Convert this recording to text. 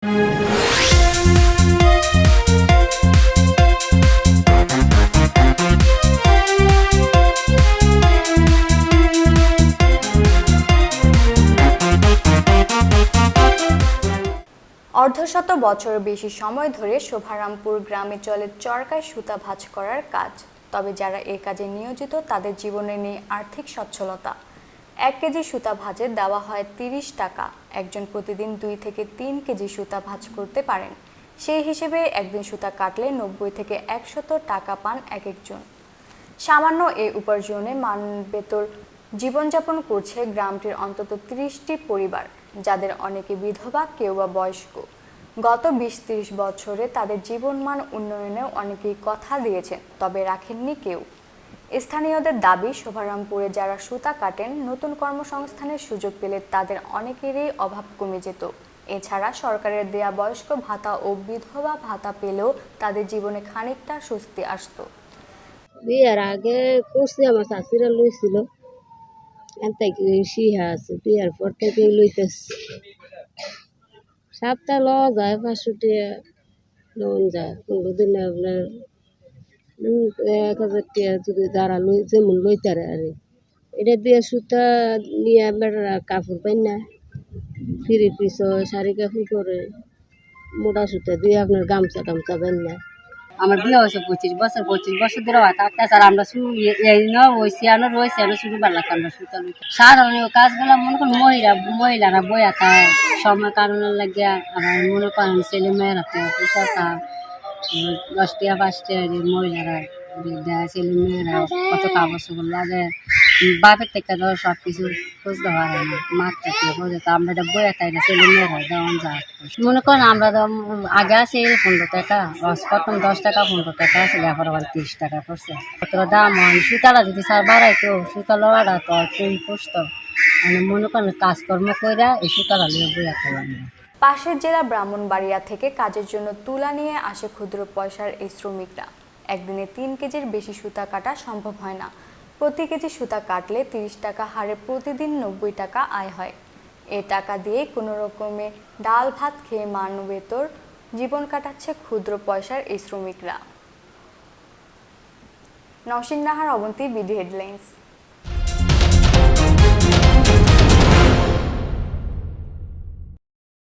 অর্ধশত বছরের বেশি সময় ধরে শোভারামপুর গ্রামে চলে চরকায় সুতা ভাঁজ করার কাজ। তবে যারা এই কাজে নিয়োজিত তাদের জীবনে নেই আর্থিক সচ্ছলতা। 1 কেজি সুতা ভাঁজে দেওয়া হয় 30 টাকা। একজন প্রতিদিন 2 থেকে 3 কেজি সুতা ভাঁজ করতে পারেন। সেই হিসেবে একদিন সুতা কাটলে 90 থেকে 100 টাকা পান এক একজন। সামান্য এই উপার্জনে মানবেতর জীবনযাপন করছে গ্রামটির অন্তত 30টি পরিবার, যাদের অনেকে বিধবা, কেউ বা বয়স্ক। গত 20-30 বছরে তাদের জীবনমান উন্নয়নেও অনেকেই কথা দিয়েছেন, তবে রাখেননি কেউ। স্থানীয়দের দাবি, শোভারামপুরে যারা সুতা কাটেন নতুন কর্মসংস্থানের সুযোগ পেলে তাদের অনেকেরই অভাব কমে যেত। এছাড়া সরকারের দেয়া বয়স্ক ভাতা ও বিধবা ভাতা পেলেও তাদের জীবনে খানিকটা স্বস্তি আসতো। বিয়ের আগে করছি, আমার শাশুড়া লইছিল, শিহা আছে। বিয়ের পর থেকে লইতেছি, সপ্তাহ লওয়া যায় 500 টাকা লোন যায়। কোনোদিন আপনার 1000 টাকা যদি যারা যেমন লইতারে আর এটা দিয়ে সুতা নিয়ে বেড়া কাপড় পাই না, ফিরে পিস শাড়ি কাপড় করে মোটা সুতা দিয়ে আপনার গামছা টামছা পাই না। আমার বিয়ে হয়েছে 25 বছর ধরে হয়। তাছাড়া আমরা শুরু পারলাম আমরা সুতা সাধারণ কাজগুলো মনে করেন মহিলারা বইয়া থাকে সময় কারণের লাগিয়া। আবার মনে করেন ছেলে মেয়েরা তো পেশা 10 টাকা 5 টাকা মহিলারা দেয়, ছেলে মেয়েরা কত কাগজ লাগে। বাপের থেকে ধর সব কিছু খুঁজতে পারে না, মার থেকে বুঝে তো আমরা এটা বইয়া তাই না, ছেলে মেয়েরা দেওয়ান যায়। মনে করেন আমরা আগে আছে 15 টাকা, প্রথম 10 টাকা 15 টাকা আছে, এখন আবার 30 টাকা করছে। কত দাম হয়, সুতাটা যদি স্যার বাড়াইতো, সুতা লওয়াটা তো একটু কষ্ট। মানে মনে করেন কাজকর্ম করে এই সুতাটা নিয়ে বইয়া খেলাম। পাশের জেলা ব্রাহ্মণবাড়িয়া থেকে কাজের জন্য তুলা নিয়ে আসে ক্ষুদ্র পয়সার এই শ্রমিকরা। একদিনে 3 কেজির বেশি সুতা কাটা সম্ভব হয় না। প্রতি কেজি সুতা কাটলে 30 টাকা হারে প্রতিদিন 90 টাকা আয় হয়। এ টাকা দিয়ে কোনো রকমে ডাল ভাত খেয়ে মানবেতর জীবন কাটাচ্ছে ক্ষুদ্র পয়সার এই শ্রমিকরা। Nausheen Nahar, Abanti, BD headlines.